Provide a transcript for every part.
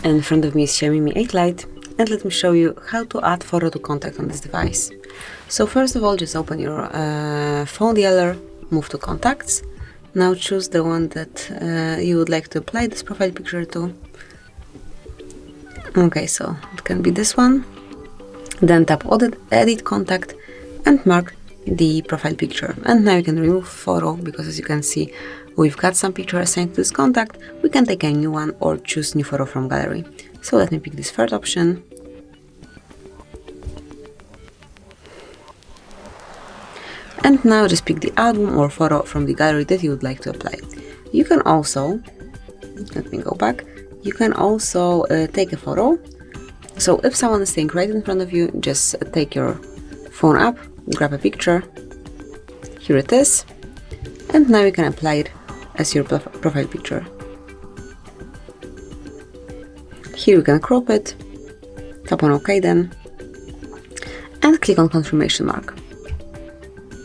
In front of me is Xiaomi Mi 8 Lite, and let me show you how to add photo to contact on this device. So first of all, just open your phone dialer, move to contacts. Now choose the one that you would like to apply this profile picture to. Okay, so it can be this one. Then tap edit contact and mark the profile picture. And now you can remove photo, because as you can see, we've got some picture assigned to this contact. We can take a new one or choose new photo from gallery. So let me pick this third option. And now just pick the album or photo from the gallery that you would like to apply. You can also, let me go back, you can also take a photo. So if someone is staying right in front of you, just take your phone up, grab a picture. Here it is. And now you can apply it as your profile picture. Here you can crop it, tap on OK then, and click on confirmation mark.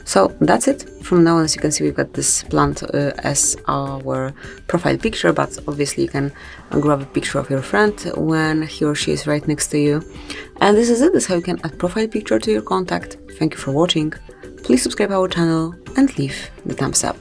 So that's it. From now on, as you can see, we've got this plant as our profile picture, but obviously you can grab a picture of your friend when he or she is right next to you. And this is it. This is how you can add profile picture to your contact. Thank you for watching. Please subscribe our channel and leave the thumbs up.